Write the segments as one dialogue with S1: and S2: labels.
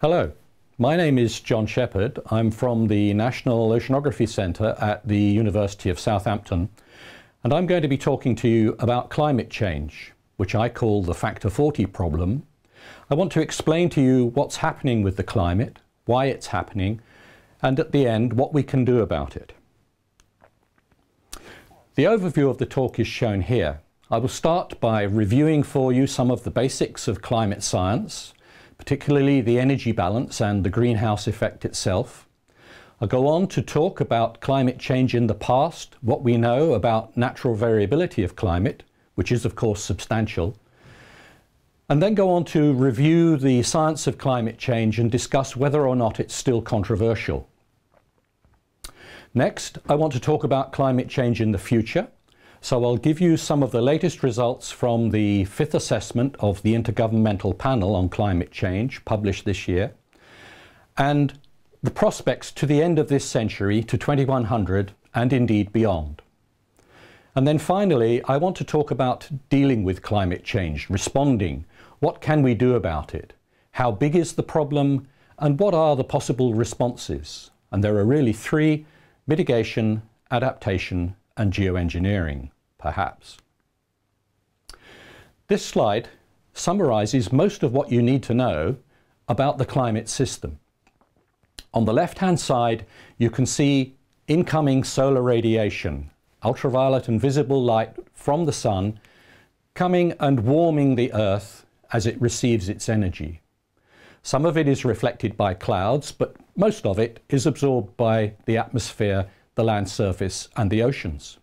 S1: Hello, my name is John Shepherd. I'm from the National Oceanography Centre at the University of Southampton, and I'm going to be talking to you about climate change, which I call the Factor 40 problem. I want to explain to you what's happening with the climate, why it's happening, and at the end, what we can do about it. The overview of the talk is shown here. I will start by reviewing for you some of the basics of climate science, particularly the energy balance and the greenhouse effect itself. I'll go on to talk about climate change in the past, what we know about natural variability of climate, which is of course substantial, and then go on to review the science of climate change and discuss whether or not it's still controversial. Next, I want to talk about climate change in the future. So I'll give you some of the latest results from the fifth assessment of the Intergovernmental Panel on Climate Change, published this year, and the prospects to the end of this century, to 2100, and indeed beyond. And then finally, I want to talk about dealing with climate change, responding. What can we do about it? How big is the problem? And what are the possible responses? And there are really three: mitigation, adaptation, and geoengineering, perhaps. This slide summarizes most of what you need to know about the climate system. On the left-hand side, you can see incoming solar radiation, ultraviolet and visible light from the sun, coming and warming the Earth as it receives its energy. Some of it is reflected by clouds, but most of it is absorbed by the atmosphere, the land surface, and the oceans.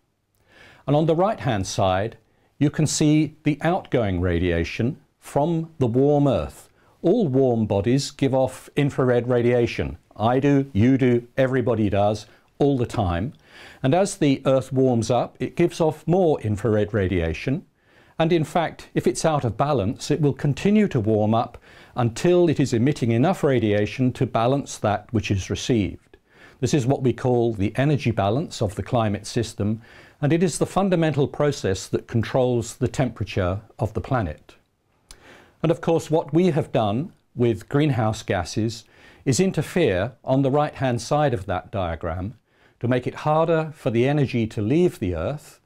S1: And on the right-hand side, you can see the outgoing radiation from the warm Earth. All warm bodies give off infrared radiation. I do, you do, everybody does, all the time. And as the Earth warms up, it gives off more infrared radiation. And in fact, if it's out of balance, it will continue to warm up until it is emitting enough radiation to balance that which is received. This is what we call the energy balance of the climate system, and it is the fundamental process that controls the temperature of the planet. And of course, what we have done with greenhouse gases is interfere on the right-hand side of that diagram to make it harder for the energy to leave the Earth,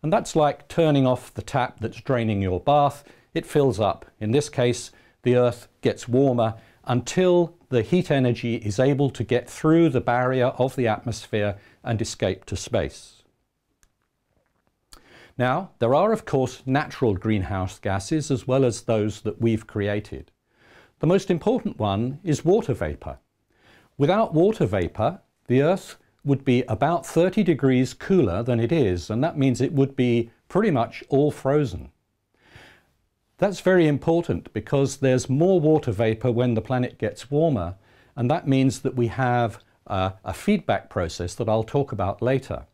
S1: and that's like turning off the tap that's draining your bath. It fills up. In this case, the Earth gets warmer until the heat energy is able to get through the barrier of the atmosphere and escape to space. Now, there are of course natural greenhouse gases as well as those that we've created. The most important one is water vapor. Without water vapor, the Earth would be about 30 degrees cooler than it is, and that means it would be pretty much all frozen. That's very important because there's more water vapor when the planet gets warmer, and that means that we have a feedback process that I'll talk about later.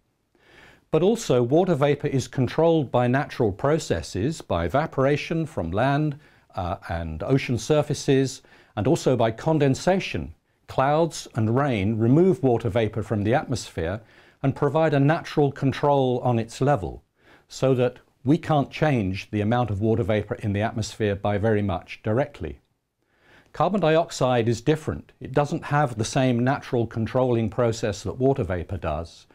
S1: But also, water vapor is controlled by natural processes, by evaporation from land and ocean surfaces, and also by condensation. Clouds and rain remove water vapor from the atmosphere and provide a natural control on its level, so that we can't change the amount of water vapor in the atmosphere by very much directly. Carbon dioxide is different. It doesn't have the same natural controlling process that water vapor does.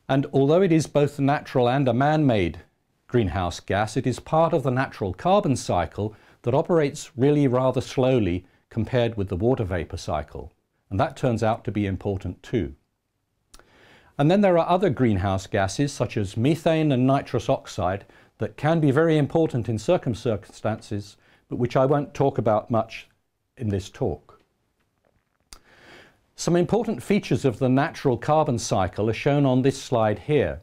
S1: And although it is both a natural and a man-made greenhouse gas, it is part of the natural carbon cycle that operates really rather slowly compared with the water vapor cycle. And that turns out to be important too. And then there are other greenhouse gases such as methane and nitrous oxide that can be very important in certain circumstances, but which I won't talk about much in this talk. Some important features of the natural carbon cycle are shown on this slide here.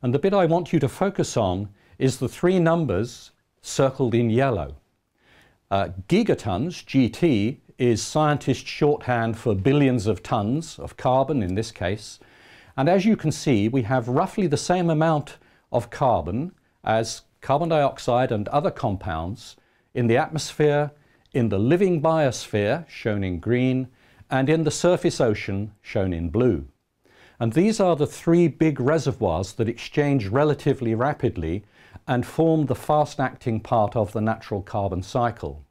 S1: And the bit I want you to focus on is the three numbers circled in yellow. Gigatons, GT, is scientist shorthand for billions of tons of carbon in this case. And as you can see, we have roughly the same amount of carbon as carbon dioxide and other compounds in the atmosphere, in the living biosphere, shown in green, and in the surface ocean, shown in blue. And these are the three big reservoirs that exchange relatively rapidly and form the fast-acting part of the natural carbon cycle.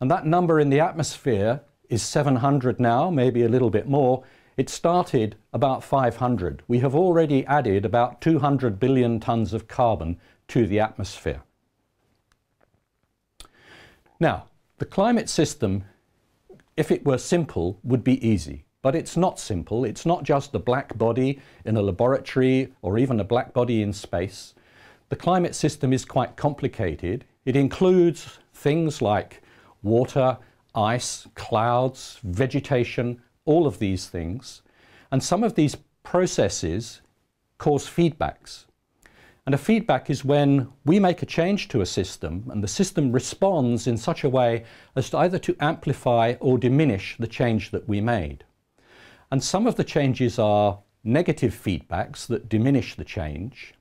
S1: And that number in the atmosphere is 700 now, maybe a little bit more. It started about 500. We have already added about 200 billion tons of carbon to the atmosphere. Now, the climate system, if it were simple, would be easy. But it's not simple. It's not just a black body in a laboratory or even a black body in space. The climate system is quite complicated. It includes things like water, ice, clouds, vegetation, all of these things. And some of these processes cause feedbacks. And a feedback is when we make a change to a system and the system responds in such a way as to either to amplify or diminish the change that we made. And some of the changes are negative feedbacks that diminish the change.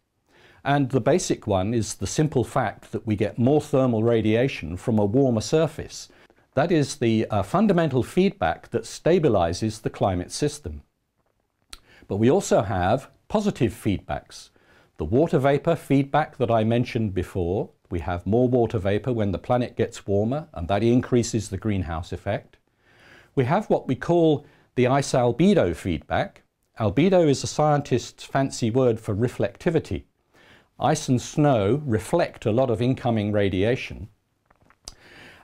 S1: And the basic one is the simple fact that we get more thermal radiation from a warmer surface. That is the fundamental feedback that stabilizes the climate system. But we also have positive feedbacks. The water vapor feedback that I mentioned before. We have more water vapor when the planet gets warmer, and that increases the greenhouse effect. We have what we call the ice albedo feedback. Albedo is a scientist's fancy word for reflectivity. Ice and snow reflect a lot of incoming radiation.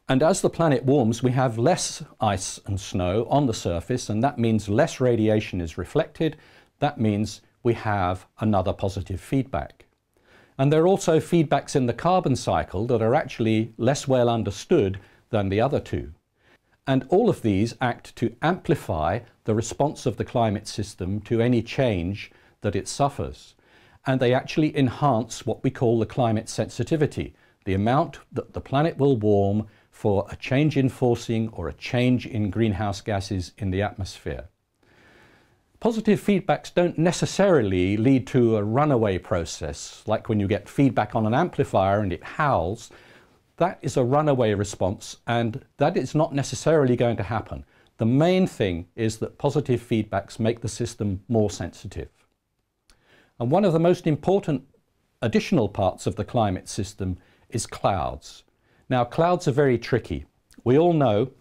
S1: And as the planet warms, we have less ice and snow on the surface, and that means less radiation is reflected. That means we have another positive feedback. And there are also feedbacks in the carbon cycle that are actually less well understood than the other two. And all of these act to amplify the response of the climate system to any change that it suffers. And they actually enhance what we call the climate sensitivity, the amount that the planet will warm for a change in forcing or a change in greenhouse gases in the atmosphere. Positive feedbacks don't necessarily lead to a runaway process, like when you get feedback on an amplifier and it howls. That is a runaway response, and that is not necessarily going to happen. The main thing is that positive feedbacks make the system more sensitive. And one of the most important additional parts of the climate system is clouds. Now, clouds are very tricky. We all know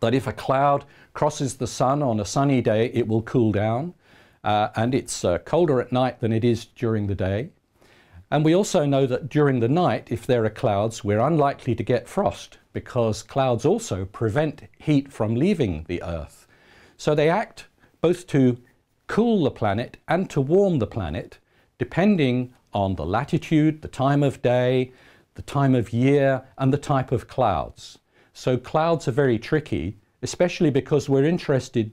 S1: that if a cloud crosses the sun on a sunny day, it will cool down, and it's colder at night than it is during the day. And we also know that during the night, if there are clouds, we're unlikely to get frost because clouds also prevent heat from leaving the Earth. So they act both to cool the planet and to warm the planet, depending on the latitude, the time of day, the time of year, and the type of clouds. So clouds are very tricky, especially because we're interested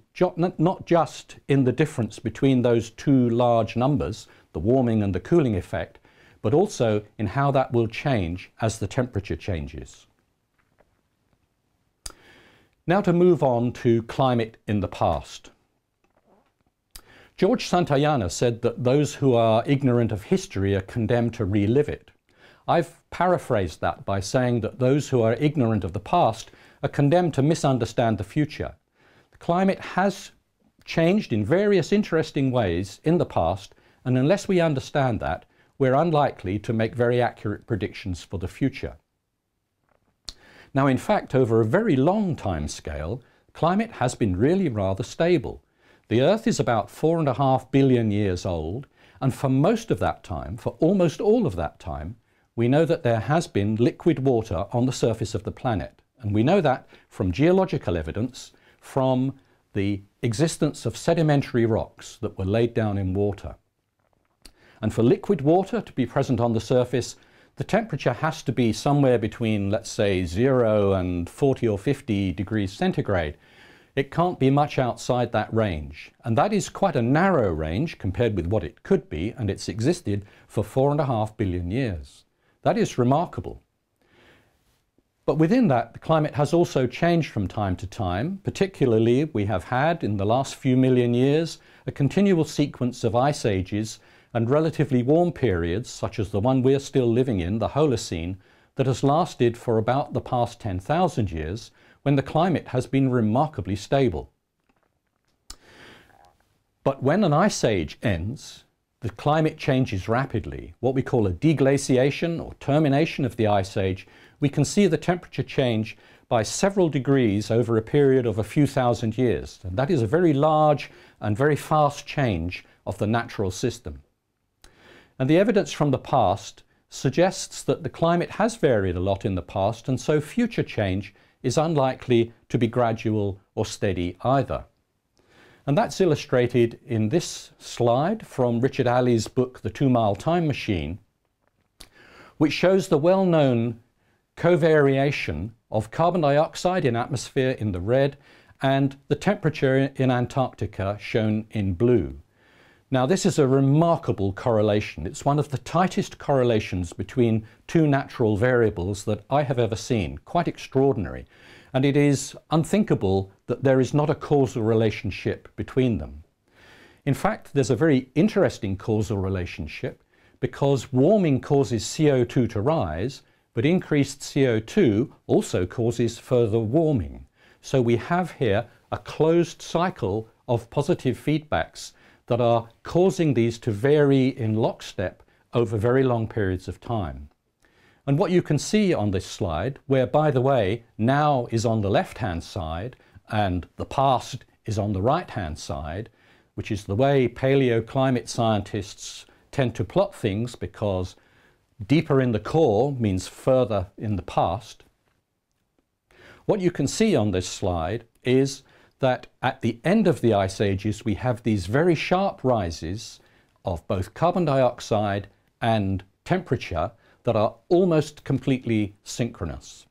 S1: not just in the difference between those two large numbers, the warming and the cooling effect, but also in how that will change as the temperature changes. Now to move on to climate in the past. George Santayana said that those who are ignorant of history are condemned to relive it. I've paraphrased that by saying that those who are ignorant of the past are condemned to misunderstand the future. The climate has changed in various interesting ways in the past, and unless we understand that, we're unlikely to make very accurate predictions for the future. Now, in fact, over a very long time scale, climate has been really rather stable. The Earth is about 4.5 billion years old, and for most of that time, for almost all of that time, we know that there has been liquid water on the surface of the planet. And we know that from geological evidence, from the existence of sedimentary rocks that were laid down in water. And for liquid water to be present on the surface, the temperature has to be somewhere between, let's say, 0 and 40 or 50 degrees centigrade. It can't be much outside that range. And that is quite a narrow range compared with what it could be, and it's existed for 4.5 billion years. That is remarkable. But within that, the climate has also changed from time to time. Particularly, we have had, in the last few million years, a continual sequence of ice ages and relatively warm periods, such as the one we're still living in, the Holocene, that has lasted for about the past 10,000 years, when the climate has been remarkably stable. But when an ice age ends, the climate changes rapidly. What we call a deglaciation or termination of the ice age, we can see the temperature change by several degrees over a period of a few thousand years. And that is a very large and very fast change of the natural system. And the evidence from the past suggests that the climate has varied a lot in the past, and so future change is unlikely to be gradual or steady either. And that's illustrated in this slide from Richard Alley's book, The 2 Mile Time Machine, which shows the well-known covariation of carbon dioxide in atmosphere in the red and the temperature in Antarctica shown in blue. Now, this is a remarkable correlation. It's one of the tightest correlations between two natural variables that I have ever seen. Quite extraordinary. And it is unthinkable that there is not a causal relationship between them. In fact, there's a very interesting causal relationship, because warming causes CO2 to rise, but increased CO2 also causes further warming. So we have here a closed cycle of positive feedbacks that are causing these to vary in lockstep over very long periods of time. And what you can see on this slide, where, by the way, now is on the left-hand side and the past is on the right-hand side, which is the way paleoclimate scientists tend to plot things, because deeper in the core means further in the past. What you can see on this slide is that at the end of the ice ages we have these very sharp rises of both carbon dioxide and temperature that are almost completely synchronous.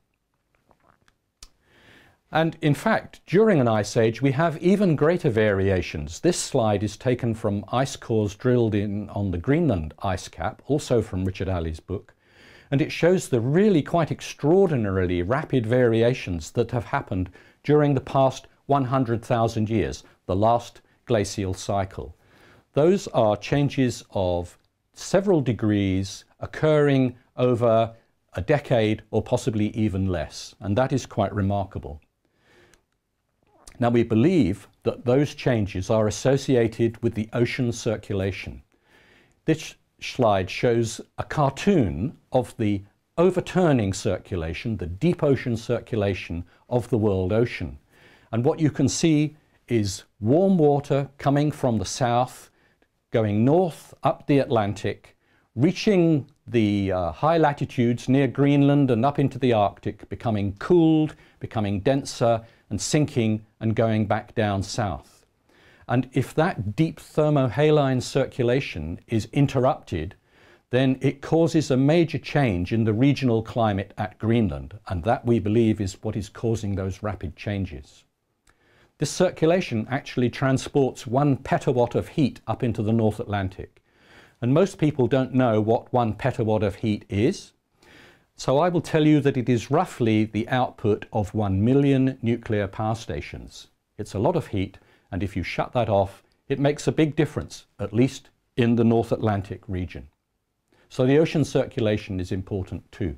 S1: And in fact, during an ice age we have even greater variations. This slide is taken from ice cores drilled in on the Greenland ice cap, also from Richard Alley's book, and it shows the really quite extraordinarily rapid variations that have happened during the past 100,000 years, the last glacial cycle. Those are changes of several degrees occurring over a decade or possibly even less, and that is quite remarkable. Now, we believe that those changes are associated with the ocean circulation. This slide shows a cartoon of the overturning circulation, the deep ocean circulation of the world ocean. And what you can see is warm water coming from the south, going north up the Atlantic, reaching the high latitudes near Greenland and up into the Arctic, becoming cooled, becoming denser, and sinking and going back down south. And if that deep thermohaline circulation is interrupted, then it causes a major change in the regional climate at Greenland, and that, we believe, is what is causing those rapid changes. This circulation actually transports 1 petawatt of heat up into the North Atlantic. And most people don't know what 1 petawatt of heat is. So I will tell you that it is roughly the output of 1 million nuclear power stations. It's a lot of heat, and if you shut that off, it makes a big difference, at least in the North Atlantic region. So the ocean circulation is important too.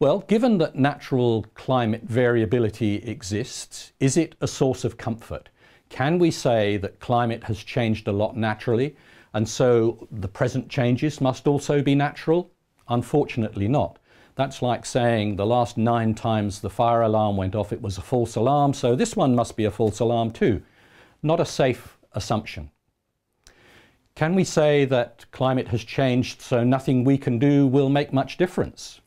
S1: Well, given that natural climate variability exists, is it a source of comfort? Can we say that climate has changed a lot naturally, and so the present changes must also be natural? Unfortunately not. That's like saying the last 9 times the fire alarm went off, it was a false alarm, so this one must be a false alarm too. Not a safe assumption. Can we say that climate has changed so nothing we can do will make much difference?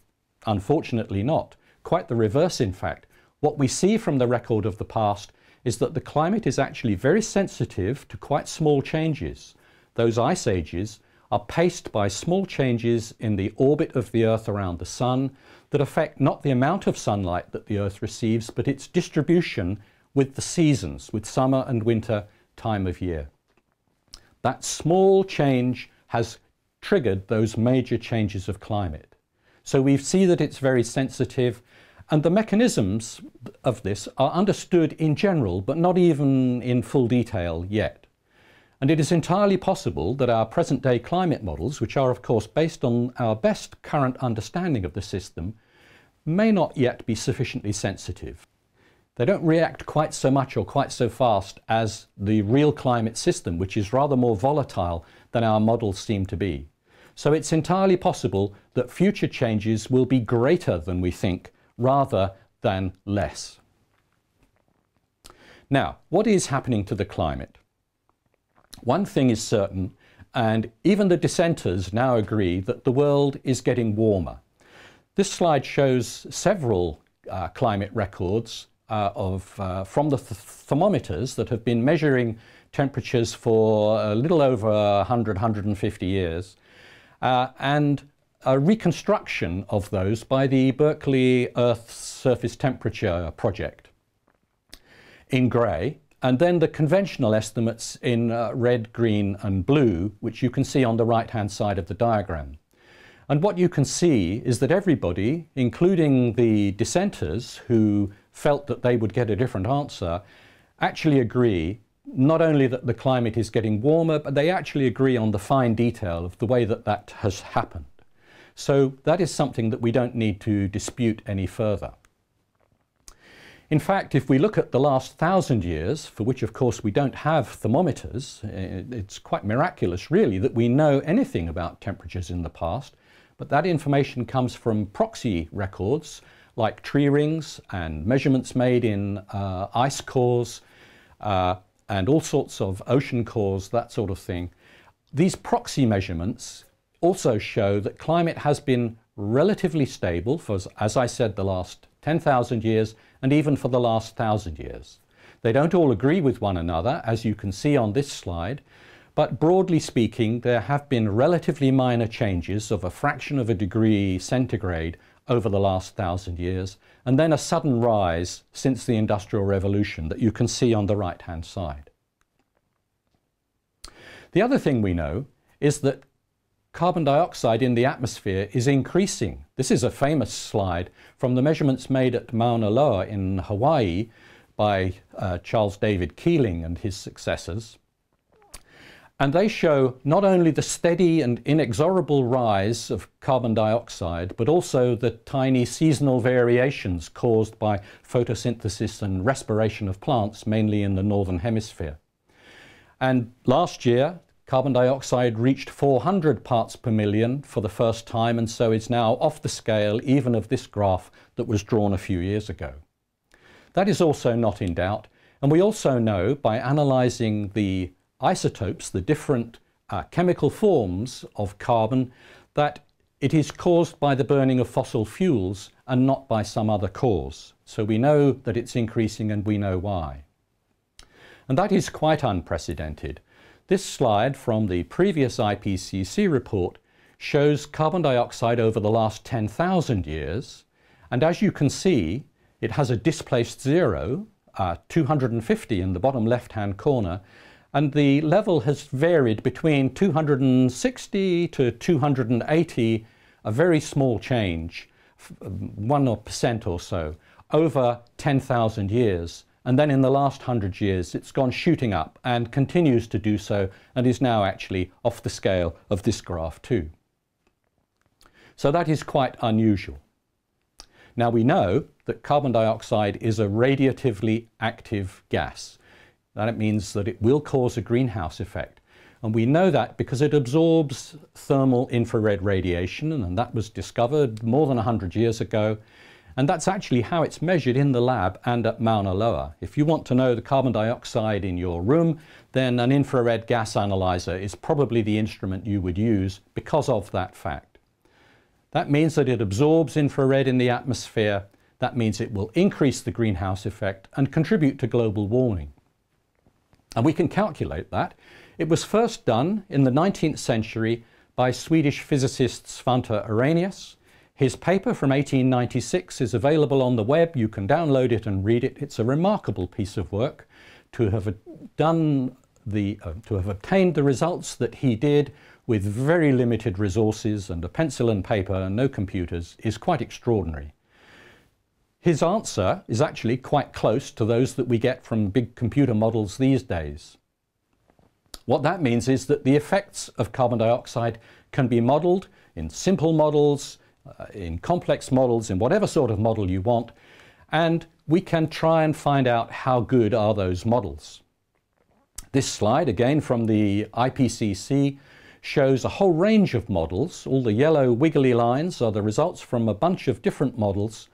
S1: Unfortunately not. Quite the reverse, in fact. What we see from the record of the past is that the climate is actually very sensitive to quite small changes. Those ice ages are paced by small changes in the orbit of the Earth around the Sun that affect not the amount of sunlight that the Earth receives, but its distribution with the seasons, with summer and winter time of year. That small change has triggered those major changes of climate. So we see that it's very sensitive, and the mechanisms of this are understood in general, but not even in full detail yet. And it is entirely possible that our present-day climate models, which are of course based on our best current understanding of the system, may not yet be sufficiently sensitive. They don't react quite so much or quite so fast as the real climate system, which is rather more volatile than our models seem to be. So it's entirely possible that future changes will be greater than we think rather than less. Now, what is happening to the climate? One thing is certain, and even the dissenters now agree, that the world is getting warmer. This slide shows several climate records from the thermometers that have been measuring temperatures for a little over 150 years, and a reconstruction of those by the Berkeley Earth Surface Temperature Project in grey, and then the conventional estimates in red, green and blue, which you can see on the right-hand side of the diagram. And what you can see is that everybody, including the dissenters who felt that they would get a different answer, actually agree not only that the climate is getting warmer, but they actually agree on the fine detail of the way that that has happened. So that is something that we don't need to dispute any further. In fact, if we look at the last 1,000 years, for which of course we don't have thermometers, it's quite miraculous really that we know anything about temperatures in the past, but that information comes from proxy records like tree rings and measurements made in ice cores and all sorts of ocean cores, that sort of thing. These proxy measurements also show that climate has been relatively stable for, as I said, the last 10,000 years and even for the last 1,000 years. They don't all agree with one another, as you can see on this slide, but broadly speaking, there have been relatively minor changes of a fraction of a degree centigrade over the last 1,000 years, and then a sudden rise since the Industrial Revolution that you can see on the right-hand side. The other thing we know is that carbon dioxide in the atmosphere is increasing. This is a famous slide from the measurements made at Mauna Loa in Hawaii by Charles David Keeling and his successors. And they show not only the steady and inexorable rise of carbon dioxide, but also the tiny seasonal variations caused by photosynthesis and respiration of plants, mainly in the northern hemisphere. And last year, carbon dioxide reached 400 parts per million for the first time, and so is now off the scale even of this graph that was drawn a few years ago. That is also not in doubt, and we also know by analysing the isotopes, the different chemical forms of carbon, that it is caused by the burning of fossil fuels and not by some other cause. So we know that it's increasing and we know why. And that is quite unprecedented. This slide from the previous IPCC report shows carbon dioxide over the last 10,000 years, and as you can see, it has a displaced zero, 250 in the bottom left-hand corner, and the level has varied between 260 to 280, a very small change, 1% or so, over 10,000 years. And then in the last 100 years, it's gone shooting up and continues to do so, and is now actually off the scale of this graph too. So that is quite unusual. Now we know that carbon dioxide is a radiatively active gas. That means that it will cause a greenhouse effect. And we know that because it absorbs thermal infrared radiation, and that was discovered more than 100 years ago. And that's actually how it's measured in the lab and at Mauna Loa. If you want to know the carbon dioxide in your room, then an infrared gas analyzer is probably the instrument you would use because of that fact. That means that it absorbs infrared in the atmosphere. That means it will increase the greenhouse effect and contribute to global warming. And we can calculate that. It was first done in the 19th century by Swedish physicist Svante Arrhenius. His paper from 1896 is available on the web. You can download it and read it. It's a remarkable piece of work. To have obtained the results that he did with very limited resources and a pencil and paper and no computers is quite extraordinary. His answer is actually quite close to those that we get from big computer models these days. What that means is that the effects of carbon dioxide can be modelled in simple models, in complex models, in whatever sort of model you want, and we can try and find out how good are those models. This slide, again from the IPCC, shows a whole range of models. All the yellow wiggly lines are the results from a bunch of different models,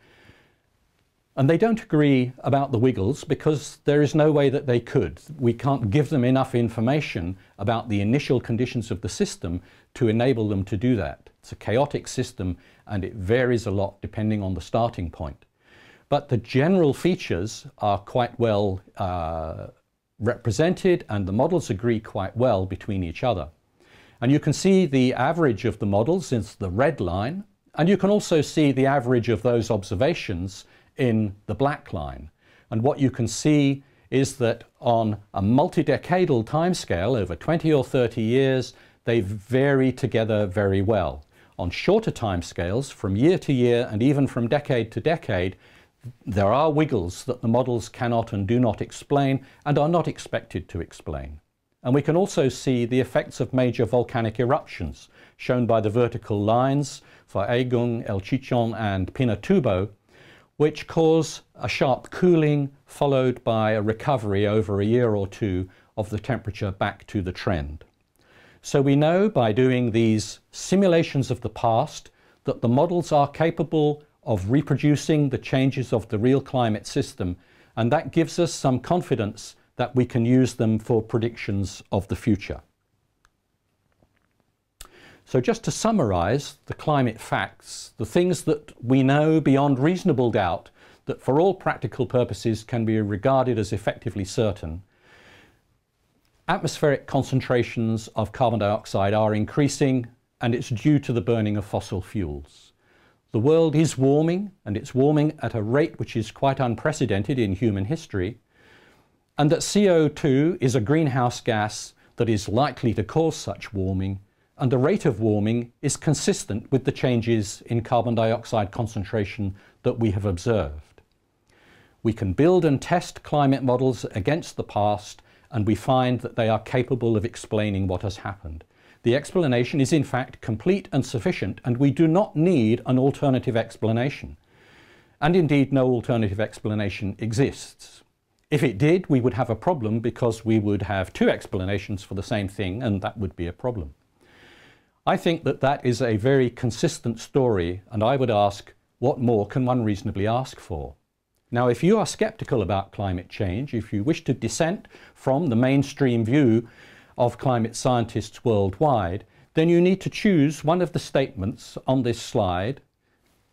S1: And they don't agree about the wiggles because there is no way that they could. We can't give them enough information about the initial conditions of the system to enable them to do that. It's a chaotic system and it varies a lot depending on the starting point. But the general features are quite well represented, and the models agree quite well between each other. And you can see the average of the models is the red line, and you can also see the average of those observations in the black line. And what you can see is that on a multi-decadal timescale, over 20 or 30 years, they vary together very well. On shorter timescales, from year to year and even from decade to decade, there are wiggles that the models cannot and do not explain and are not expected to explain. And we can also see the effects of major volcanic eruptions, shown by the vertical lines for Agung, El Chichon and Pinatubo, which cause a sharp cooling followed by a recovery over a year or two of the temperature back to the trend. So we know by doing these simulations of the past that the models are capable of reproducing the changes of the real climate system, and that gives us some confidence that we can use them for predictions of the future. So just to summarize the climate facts, the things that we know beyond reasonable doubt that for all practical purposes can be regarded as effectively certain: atmospheric concentrations of carbon dioxide are increasing, and it's due to the burning of fossil fuels. The world is warming, and it's warming at a rate which is quite unprecedented in human history, and that CO2 is a greenhouse gas that is likely to cause such warming, and the rate of warming is consistent with the changes in carbon dioxide concentration that we have observed. We can build and test climate models against the past, and we find that they are capable of explaining what has happened. The explanation is in fact complete and sufficient, and we do not need an alternative explanation. And indeed, no alternative explanation exists. If it did, we would have a problem because we would have two explanations for the same thing, and that would be a problem. I think that that is a very consistent story, and I would ask, what more can one reasonably ask for? Now, if you are skeptical about climate change, if you wish to dissent from the mainstream view of climate scientists worldwide, then you need to choose one of the statements on this slide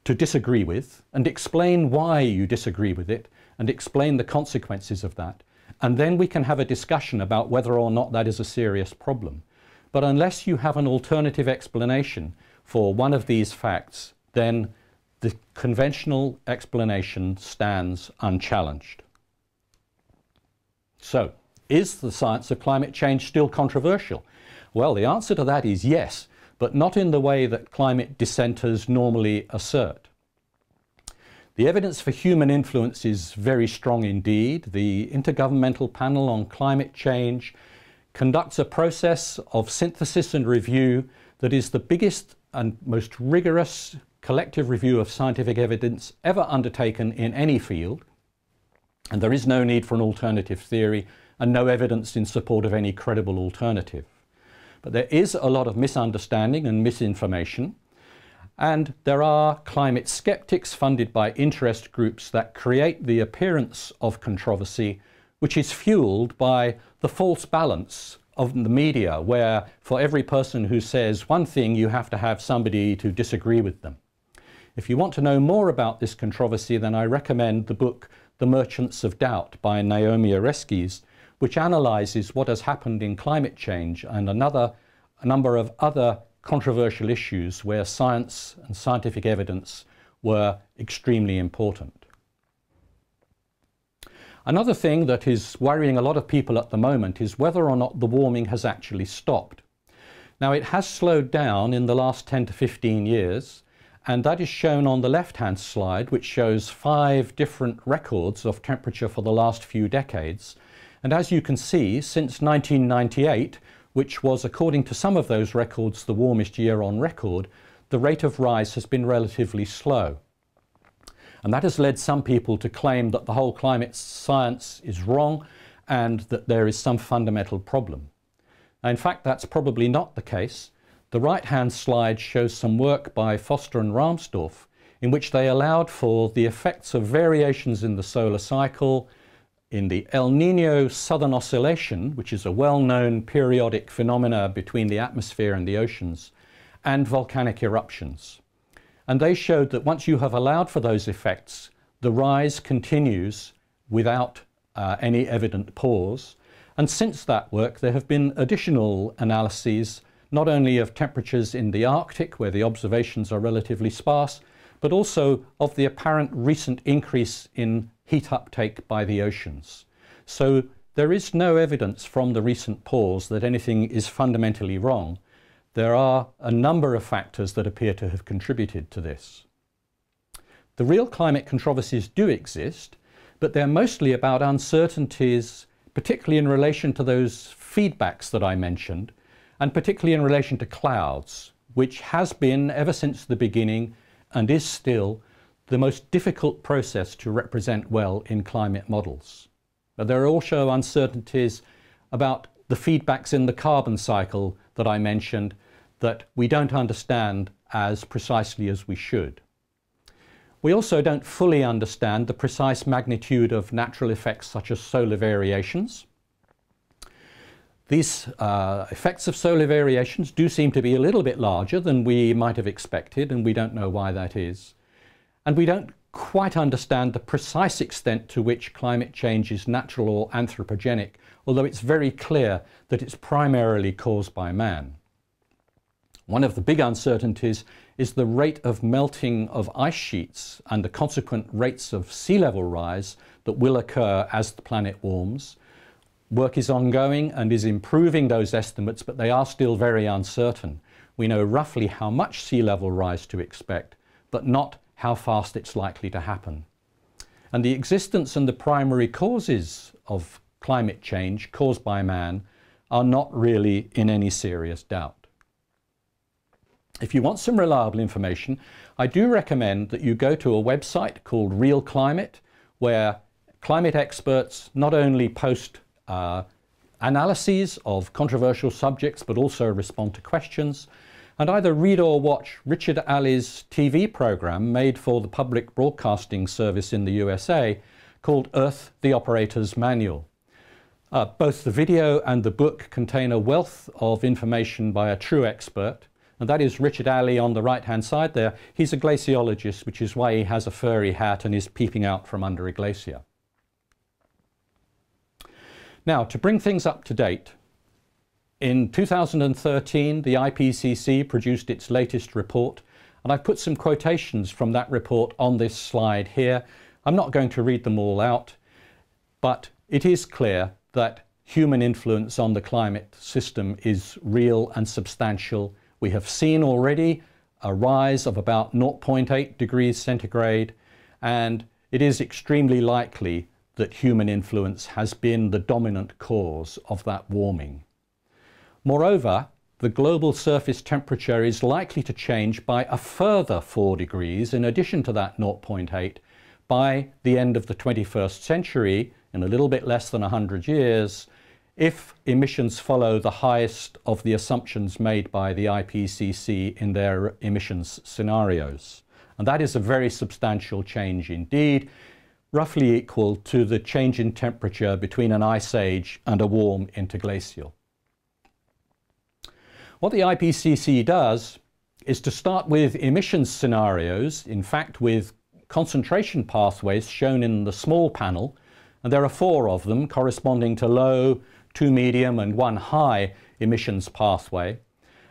S1: to disagree with and explain why you disagree with it and explain the consequences of that. And then we can have a discussion about whether or not that is a serious problem. But unless you have an alternative explanation for one of these facts, then the conventional explanation stands unchallenged. So, is the science of climate change still controversial? Well, the answer to that is yes, but not in the way that climate dissenters normally assert. The evidence for human influence is very strong indeed. The Intergovernmental Panel on Climate Change conducts a process of synthesis and review that is the biggest and most rigorous collective review of scientific evidence ever undertaken in any field, and there is no need for an alternative theory and no evidence in support of any credible alternative. But there is a lot of misunderstanding and misinformation, and there are climate skeptics funded by interest groups that create the appearance of controversy, which is fueled by the false balance of the media, where for every person who says one thing, you have to have somebody to disagree with them. If you want to know more about this controversy, then I recommend the book The Merchants of Doubt by Naomi Oreskes, which analyzes what has happened in climate change and a number of other controversial issues where science and scientific evidence were extremely important. Another thing that is worrying a lot of people at the moment is whether or not the warming has actually stopped. Now, it has slowed down in the last 10 to 15 years, and that is shown on the left-hand slide, which shows 5 different records of temperature for the last few decades. And as you can see, since 1998, which was, according to some of those records, the warmest year on record, the rate of rise has been relatively slow. And that has led some people to claim that the whole climate science is wrong and that there is some fundamental problem. Now, in fact, that's probably not the case. The right-hand slide shows some work by Foster and Rahmstorff in which they allowed for the effects of variations in the solar cycle, in the El Niño Southern Oscillation, which is a well-known periodic phenomena between the atmosphere and the oceans, and volcanic eruptions. And they showed that once you have allowed for those effects, the rise continues without any evident pause. And since that work, there have been additional analyses, not only of temperatures in the Arctic, where the observations are relatively sparse, but also of the apparent recent increase in heat uptake by the oceans. So there is no evidence from the recent pause that anything is fundamentally wrong. There are a number of factors that appear to have contributed to this. The real climate controversies do exist, but they're mostly about uncertainties, particularly in relation to those feedbacks that I mentioned, and particularly in relation to clouds, which has been, ever since the beginning, and is still, the most difficult process to represent well in climate models. But there are also uncertainties about the feedbacks in the carbon cycle that I mentioned that we don't understand as precisely as we should. We also don't fully understand the precise magnitude of natural effects such as solar variations. These effects of solar variations do seem to be a little bit larger than we might have expected, and we don't know why that is. And we don't quite understand the precise extent to which climate change is natural or anthropogenic, although it's very clear that it's primarily caused by man. One of the big uncertainties is the rate of melting of ice sheets and the consequent rates of sea level rise that will occur as the planet warms. Work is ongoing and is improving those estimates, but they are still very uncertain. We know roughly how much sea level rise to expect, but not how fast it's likely to happen. And the existence and the primary causes of climate change caused by man are not really in any serious doubt. If you want some reliable information, I do recommend that you go to a website called Real Climate, where climate experts not only post analyses of controversial subjects, but also respond to questions, and either read or watch Richard Alley's TV program made for the public broadcasting service in the USA called Earth, the Operator's Manual. Both the video and the book contain a wealth of information by a true expert, and that is Richard Alley on the right-hand side there. He's a glaciologist, which is why he has a furry hat and is peeping out from under a glacier. Now, to bring things up to date, in 2013, the IPCC produced its latest report, and I've put some quotations from that report on this slide here. I'm not going to read them all out, but it is clear that human influence on the climate system is real and substantial. We have seen already a rise of about 0.8 degrees centigrade, and it is extremely likely that human influence has been the dominant cause of that warming. Moreover, the global surface temperature is likely to change by a further 4 degrees in addition to that 0.8 by the end of the 21st century, in a little bit less than 100 years, if emissions follow the highest of the assumptions made by the IPCC in their emissions scenarios. And that is a very substantial change indeed, roughly equal to the change in temperature between an ice age and a warm interglacial. What the IPCC does is to start with emissions scenarios, in fact with concentration pathways shown in the small panel, and there are 4 of them corresponding to low, 2 medium and 1 high emissions pathway.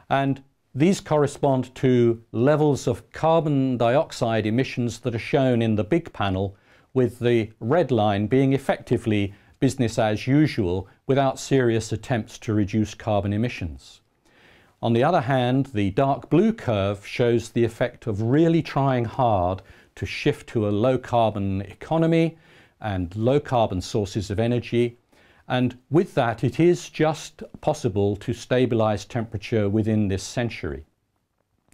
S1: And these correspond to levels of carbon dioxide emissions that are shown in the big panel, with the red line being effectively business as usual without serious attempts to reduce carbon emissions. On the other hand, the dark blue curve shows the effect of really trying hard to shift to a low carbon economy and low carbon sources of energy. And with that, it is just possible to stabilize temperature within this century.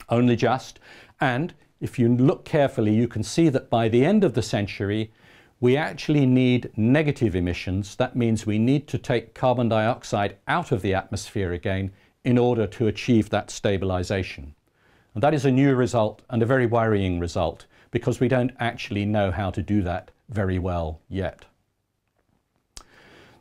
S1: Only just. And if you look carefully, you can see that by the end of the century, we actually need negative emissions. That means we need to take carbon dioxide out of the atmosphere again in order to achieve that stabilization. And that is a new result and a very worrying result, because we don't actually know how to do that very well yet.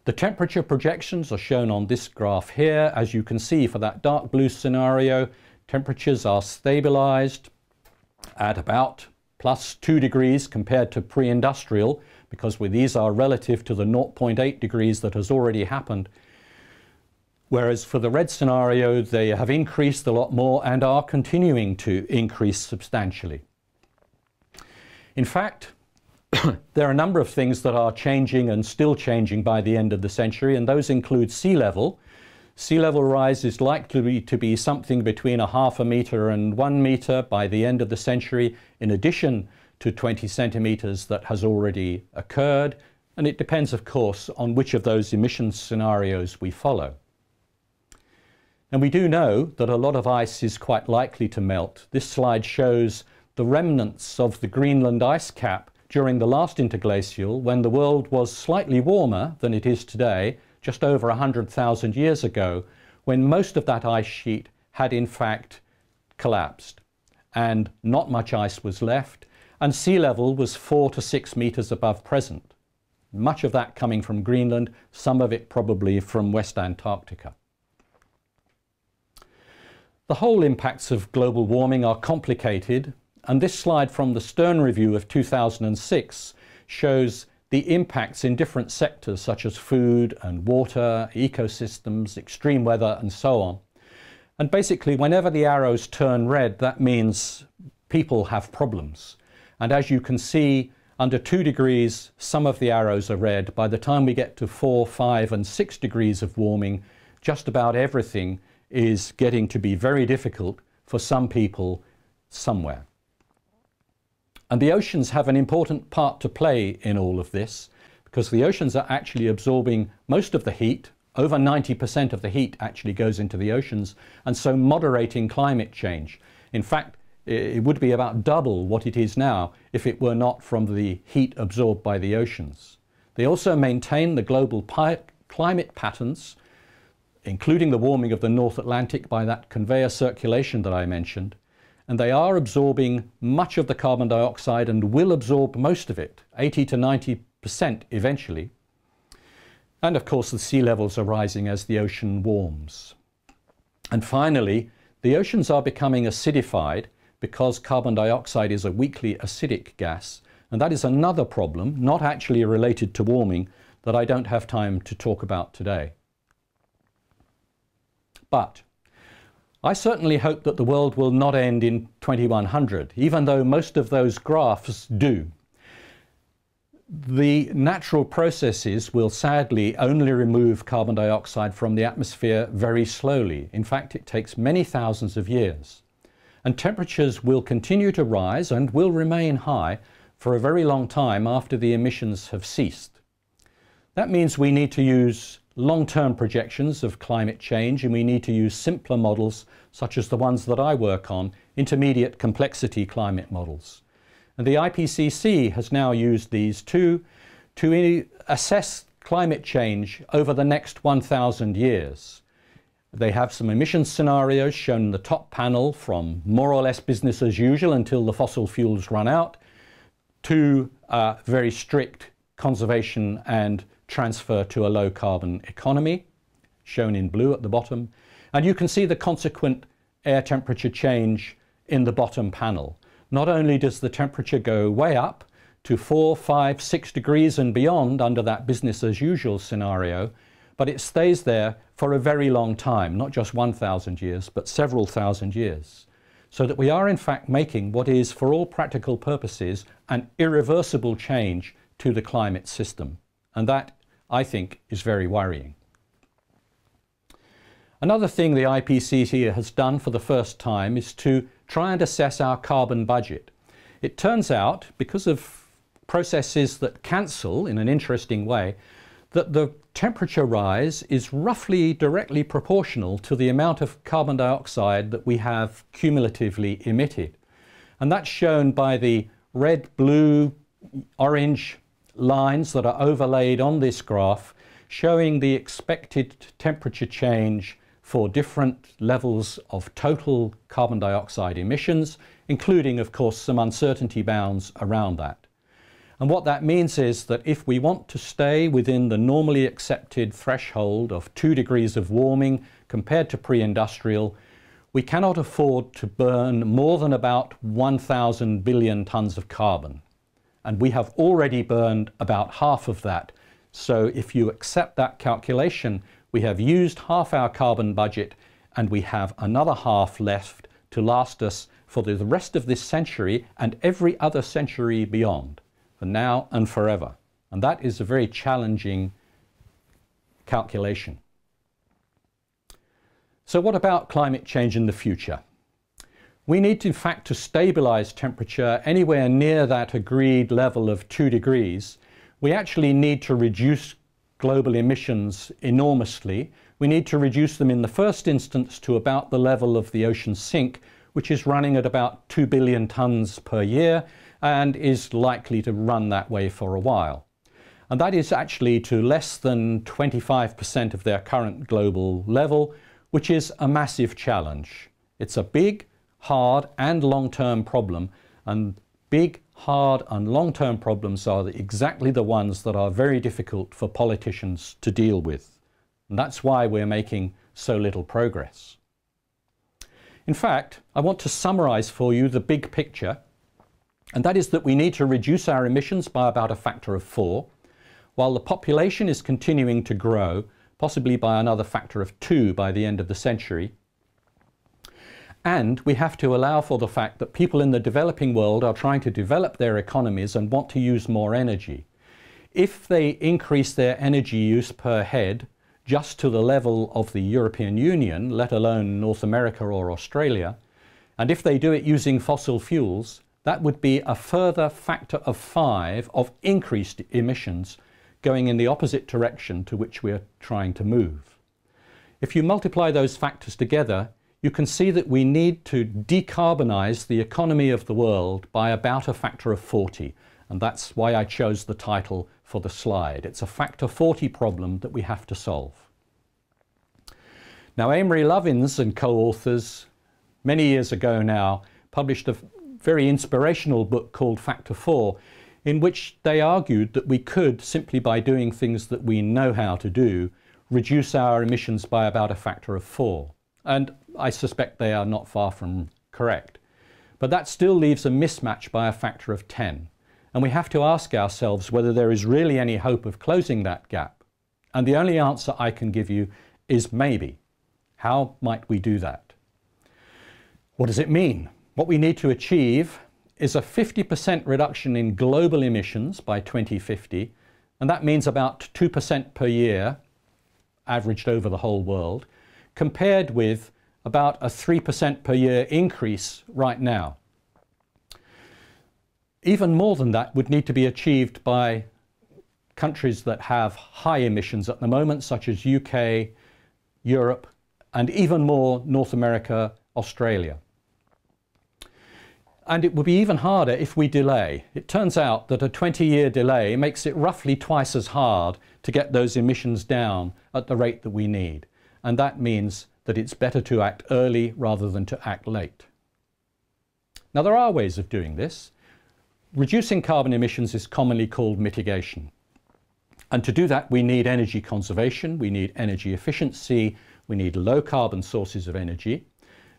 S1: The temperature projections are shown on this graph here. As you can see, for that dark blue scenario, temperatures are stabilized at about +2 degrees compared to pre-industrial, because these are relative to the 0.8 degrees that has already happened. Whereas for the red scenario, they have increased a lot more and are continuing to increase substantially. In fact, there are a number of things that are changing and still changing by the end of the century, and those include sea level. Sea level rise is likely to be something between 0.5 meter and 1 meter by the end of the century, in addition to 20 centimeters that has already occurred. And it depends, of course, on which of those emissions scenarios we follow. And we do know that a lot of ice is quite likely to melt. This slide shows the remnants of the Greenland ice cap during the last interglacial, when the world was slightly warmer than it is today, just over 100,000 years ago, when most of that ice sheet had in fact collapsed and not much ice was left, and sea level was 4 to 6 meters above present. Much of that coming from Greenland, some of it probably from West Antarctica. The whole impacts of global warming are complicated, and this slide from the Stern Review of 2006 shows the impacts in different sectors such as food and water, ecosystems, extreme weather, and so on. And basically, whenever the arrows turn red, that means people have problems. And as you can see, under 2 degrees, some of the arrows are red. By the time we get to 4, 5, and 6 degrees of warming, just about everything is getting to be very difficult for some people somewhere. And the oceans have an important part to play in all of this, because the oceans are actually absorbing most of the heat. Over 90% of the heat actually goes into the oceans, and so moderating climate change. In fact, it would be about double what it is now if it were not from the heat absorbed by the oceans. They also maintain the global climate patterns, including the warming of the North Atlantic by that conveyor circulation that I mentioned. And they are absorbing much of the carbon dioxide and will absorb most of it, 80 to 90% eventually. And of course, the sea levels are rising as the ocean warms. And finally, the oceans are becoming acidified because carbon dioxide is a weakly acidic gas. And that is another problem, not actually related to warming, that I don't have time to talk about today. But I certainly hope that the world will not end in 2100, even though most of those graphs do. The natural processes will sadly only remove carbon dioxide from the atmosphere very slowly. In fact, it takes many thousands of years. And temperatures will continue to rise and will remain high for a very long time after the emissions have ceased. That means we need to use long-term projections of climate change, and we need to use simpler models such as the ones that I work on, intermediate complexity climate models. And the IPCC has now used these to assess climate change over the next 1,000 years. They have some emissions scenarios shown in the top panel, from more or less business as usual until the fossil fuels run out, to very strict conservation and transfer to a low carbon economy, shown in blue at the bottom. And you can see the consequent air temperature change in the bottom panel. Not only does the temperature go way up to 4, 5, 6 degrees and beyond under that business as usual scenario, but it stays there for a very long time, not just 1,000 years, but several thousand years. So that we are in fact making what is, for all practical purposes, an irreversible change to the climate system. And that, I think, is very worrying. Another thing the IPCC has done for the first time is to try and assess our carbon budget. It turns out, because of processes that cancel in an interesting way, that the temperature rise is roughly directly proportional to the amount of carbon dioxide that we have cumulatively emitted. And that's shown by the red, blue, orange lines that are overlaid on this graph, showing the expected temperature change for different levels of total carbon dioxide emissions including, of course, some uncertainty bounds around that. And what that means is that if we want to stay within the normally accepted threshold of 2 degrees of warming compared to pre-industrial, we cannot afford to burn more than about 1,000 billion tons of carbon. And we have already burned about half of that. So if you accept that calculation, we have used half our carbon budget and we have another half left to last us for the rest of this century and every other century beyond, for now and forever. And that is a very challenging calculation. So what about climate change in the future? We need, in fact, to stabilize temperature anywhere near that agreed level of 2 degrees. We actually need to reduce global emissions enormously. We need to reduce them in the first instance to about the level of the ocean sink, which is running at about 2 billion tons per year and is likely to run that way for a while. And that is actually to less than 25% of their current global level, which is a massive challenge. It's a big, hard and long-term problem, and big, hard and long-term problems are exactly the ones that are very difficult for politicians to deal with. And that's why we're making so little progress. In fact, I want to summarize for you the big picture, and that is that we need to reduce our emissions by about a factor of 4, while the population is continuing to grow, possibly by another factor of 2 by the end of the century. And we have to allow for the fact that people in the developing world are trying to develop their economies and want to use more energy. If they increase their energy use per head just to the level of the European Union, let alone North America or Australia, and if they do it using fossil fuels, that would be a further factor of 5 of increased emissions going in the opposite direction to which we are trying to move. If you multiply those factors together, you can see that we need to decarbonize the economy of the world by about a factor of 40. And that's why I chose the title for the slide. It's a factor 40 problem that we have to solve. Now, Amory Lovins and co-authors, many years ago now, published a very inspirational book called Factor 4, in which they argued that we could, simply by doing things that we know how to do, reduce our emissions by about a factor of 4. And I suspect they are not far from correct. But that still leaves a mismatch by a factor of 10. And we have to ask ourselves whether there is really any hope of closing that gap. And the only answer I can give you is maybe. How might we do that? What does it mean? What we need to achieve is a 50% reduction in global emissions by 2050. And that means about 2% per year, averaged over the whole world, compared with about a 3% per year increase right now. Even more than that would need to be achieved by countries that have high emissions at the moment, such as UK, Europe, and even more North America, Australia. And it would be even harder if we delay. It turns out that a 20-year delay makes it roughly twice as hard to get those emissions down at the rate that we need. And that means that it's better to act early rather than to act late. Now, there are ways of doing this. Reducing carbon emissions is commonly called mitigation. And to do that, we need energy conservation, we need energy efficiency, we need low carbon sources of energy.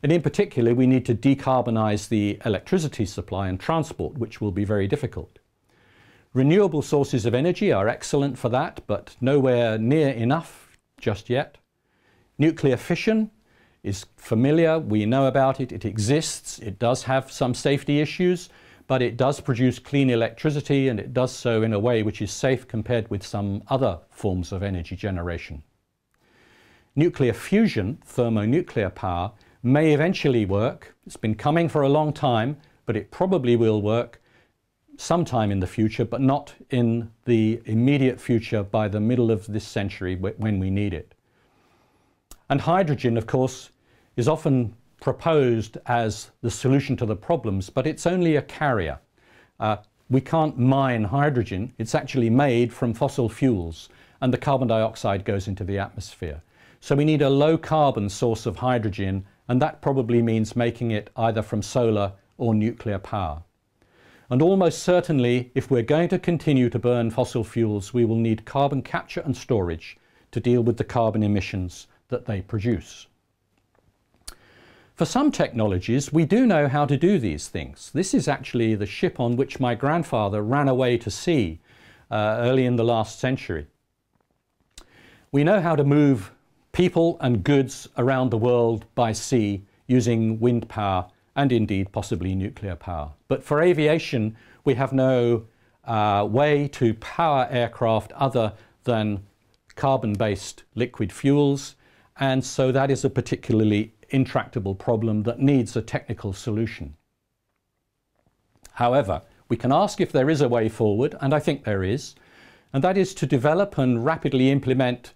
S1: And in particular, we need to decarbonize the electricity supply and transport, which will be very difficult. Renewable sources of energy are excellent for that, but nowhere near enough just yet. Nuclear fission is familiar, we know about it, it exists, it does have some safety issues, but it does produce clean electricity, and it does so in a way which is safe compared with some other forms of energy generation. Nuclear fusion, thermonuclear power, may eventually work. It's been coming for a long time, but it probably will work sometime in the future, but not in the immediate future by the middle of this century when we need it. And hydrogen, of course, is often proposed as the solution to the problems, but it's only a carrier. We can't mine hydrogen. It's actually made from fossil fuels, and the carbon dioxide goes into the atmosphere. So we need a low carbon source of hydrogen, and that probably means making it either from solar or nuclear power. And almost certainly, if we're going to continue to burn fossil fuels, we will need carbon capture and storage to deal with the carbon emissions that they produce. For some technologies, we do know how to do these things. This is actually the ship on which my grandfather ran away to sea early in the last century. We know how to move people and goods around the world by sea using wind power and indeed possibly nuclear power. But for aviation, we have no way to power aircraft other than carbon-based liquid fuels, and so that is a particularly intractable problem that needs a technical solution. However, we can ask if there is a way forward, and I think there is, and that is to develop and rapidly implement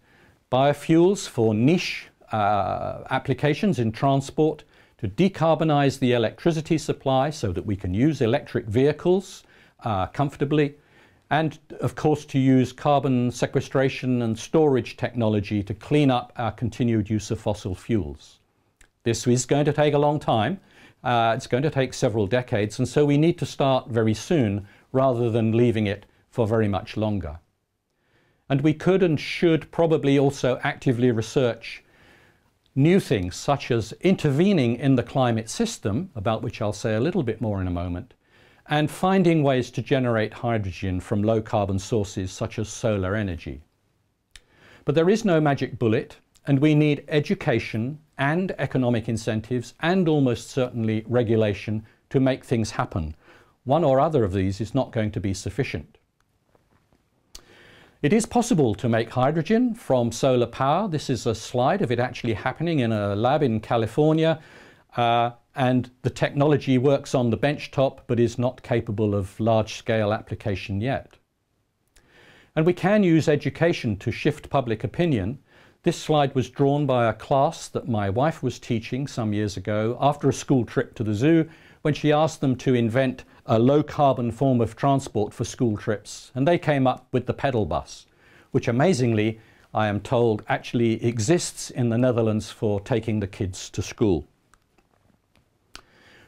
S1: biofuels for niche applications in transport, to decarbonize the electricity supply so that we can use electric vehicles comfortably, and of course to use carbon sequestration and storage technology to clean up our continued use of fossil fuels. This is going to take a long time. It's going to take several decades, and so we need to start very soon rather than leaving it for very much longer. And we could and should probably also actively research new things such as intervening in the climate system, about which I'll say a little bit more in a moment, and finding ways to generate hydrogen from low carbon sources such as solar energy. But there is no magic bullet, and we need education and economic incentives and almost certainly regulation to make things happen. One or other of these is not going to be sufficient. It is possible to make hydrogen from solar power. This is a slide of it actually happening in a lab in California, and the technology works on the benchtop but is not capable of large-scale application yet. And we can use education to shift public opinion. This slide was drawn by a class that my wife was teaching some years ago after a school trip to the zoo, when she asked them to invent a low-carbon form of transport for school trips, and they came up with the pedal bus, which amazingly, I am told, actually exists in the Netherlands for taking the kids to school.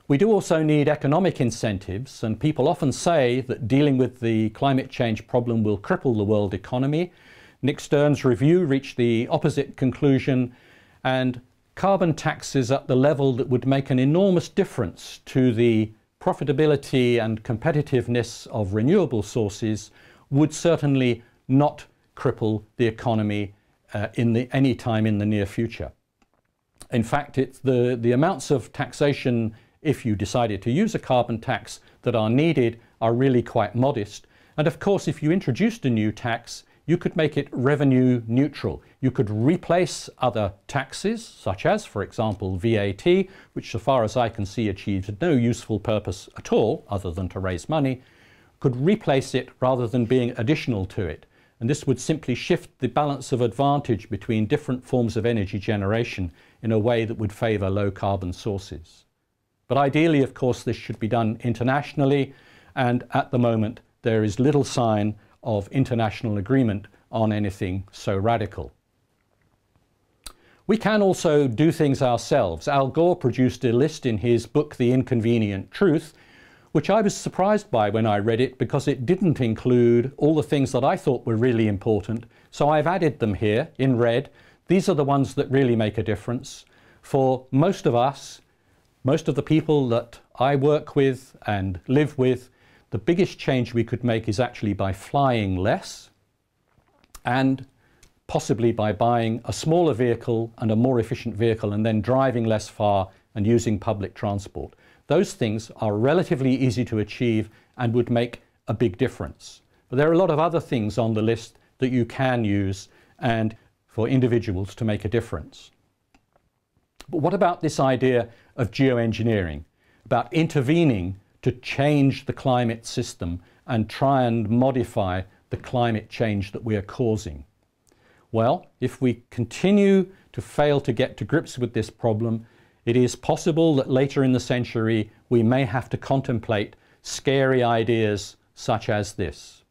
S1: We do also need economic incentives, and people often say that dealing with the climate change problem will cripple the world economy. Nick Stern's review reached the opposite conclusion, and carbon taxes at the level that would make an enormous difference to the profitability and competitiveness of renewable sources would certainly not cripple the economy any time in the near future. In fact, the amounts of taxation, if you decided to use a carbon tax, that are needed are really quite modest. And of course, if you introduced a new tax, you could make it revenue neutral. You could replace other taxes, such as, for example, VAT, which so far as I can see achieves no useful purpose at all, other than to raise money, could replace it rather than being additional to it. And this would simply shift the balance of advantage between different forms of energy generation in a way that would favour low carbon sources. But ideally, of course, this should be done internationally, and at the moment there is little sign of international agreement on anything so radical. We can also do things ourselves. Al Gore produced a list in his book, The Inconvenient Truth, which I was surprised by when I read it because it didn't include all the things that I thought were really important. So I've added them here in red. These are the ones that really make a difference. For most of us, most of the people that I work with and live with, the biggest change we could make is actually by flying less and possibly by buying a smaller vehicle and a more efficient vehicle and then driving less far and using public transport. Those things are relatively easy to achieve and would make a big difference. But there are a lot of other things on the list that you can use and for individuals to make a difference. But what about this idea of geoengineering, about intervening to change the climate system and try and modify the climate change that we are causing? Well, if we continue to fail to get to grips with this problem, it is possible that later in the century we may have to contemplate scary ideas such as this.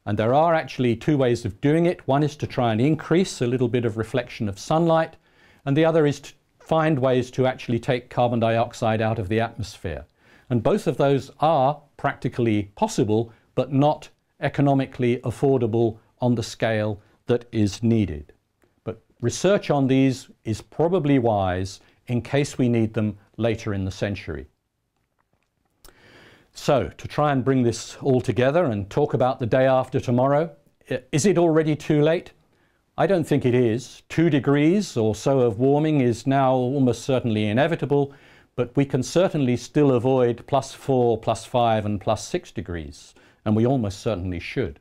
S1: And there are actually two ways of doing it. One is to try and increase a little bit of reflection of sunlight, and the other is to find ways to actually take carbon dioxide out of the atmosphere. And both of those are practically possible, but not economically affordable on the scale that is needed. But research on these is probably wise in case we need them later in the century. So, to try and bring this all together and talk about the day after tomorrow, is it already too late? I don't think it is. 2 degrees or so of warming is now almost certainly inevitable, but we can certainly still avoid +4, +5 and +6 degrees, and we almost certainly should.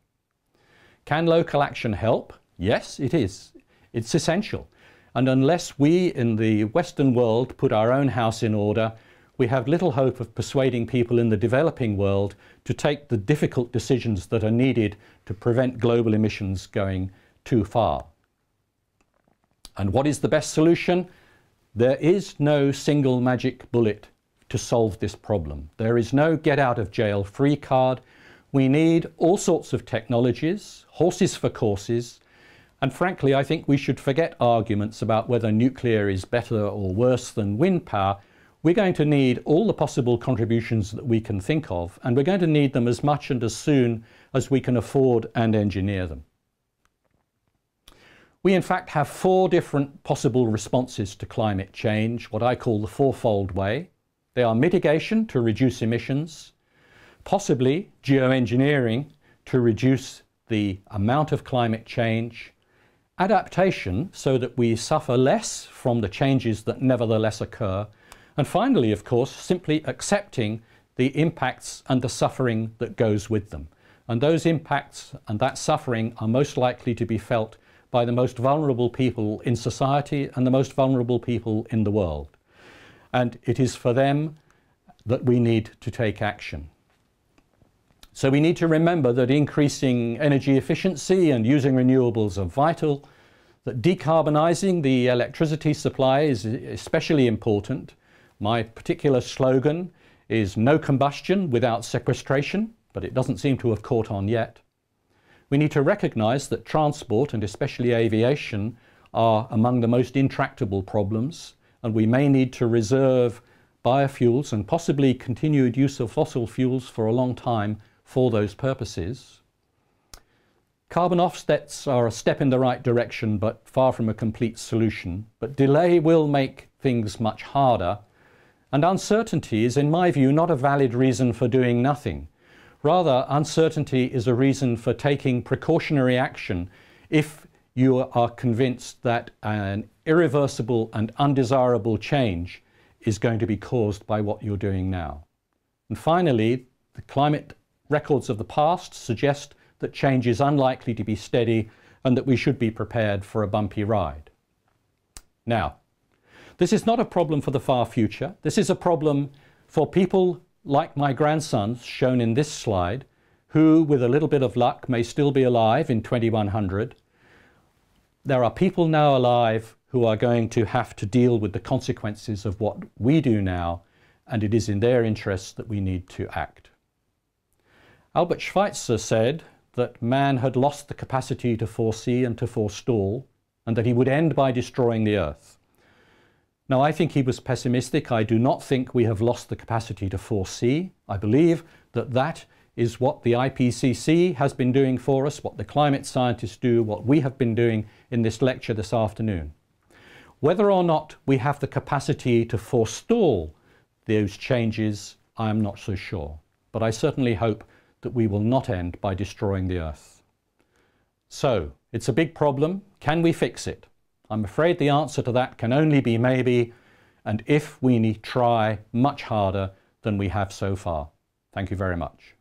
S1: Can local action help? Yes, it is. It's essential. And unless we in the Western world put our own house in order, we have little hope of persuading people in the developing world to take the difficult decisions that are needed to prevent global emissions going too far. And what is the best solution? There is no single magic bullet to solve this problem. There is no get out of jail free card. We need all sorts of technologies, horses for courses, and frankly I think we should forget arguments about whether nuclear is better or worse than wind power. We're going to need all the possible contributions that we can think of, and we're going to need them as much and as soon as we can afford and engineer them. We in fact have 4 different possible responses to climate change, what I call the 4-fold way. They are mitigation to reduce emissions, possibly geoengineering to reduce the amount of climate change, adaptation so that we suffer less from the changes that nevertheless occur, and finally, of course, simply accepting the impacts and the suffering that goes with them. And those impacts and that suffering are most likely to be felt by the most vulnerable people in society and the most vulnerable people in the world. And it is for them that we need to take action. So we need to remember that increasing energy efficiency and using renewables are vital, that decarbonising the electricity supply is especially important. My particular slogan is no combustion without sequestration, but it doesn't seem to have caught on yet. We need to recognise that transport, and especially aviation, are among the most intractable problems, and we may need to reserve biofuels and possibly continued use of fossil fuels for a long time for those purposes. Carbon offsets are a step in the right direction, but far from a complete solution. But delay will make things much harder. And uncertainty is, in my view, not a valid reason for doing nothing. Rather, uncertainty is a reason for taking precautionary action if you are convinced that an irreversible and undesirable change is going to be caused by what you're doing now. And finally, the climate records of the past suggest that change is unlikely to be steady and that we should be prepared for a bumpy ride. Now, this is not a problem for the far future. This is a problem for people like my grandsons, shown in this slide, who, with a little bit of luck, may still be alive in 2100. There are people now alive who are going to have to deal with the consequences of what we do now, and it is in their interests that we need to act. Albert Schweitzer said that man had lost the capacity to foresee and to forestall, and that he would end by destroying the earth. Now, I think he was pessimistic. I do not think we have lost the capacity to foresee. I believe that that is what the IPCC has been doing for us, what the climate scientists do, what we have been doing in this lecture this afternoon. Whether or not we have the capacity to forestall those changes, I am not so sure. But I certainly hope that we will not end by destroying the earth. So, it's a big problem. Can we fix it? I'm afraid the answer to that can only be maybe, and if we need try much harder than we have so far. Thank you very much.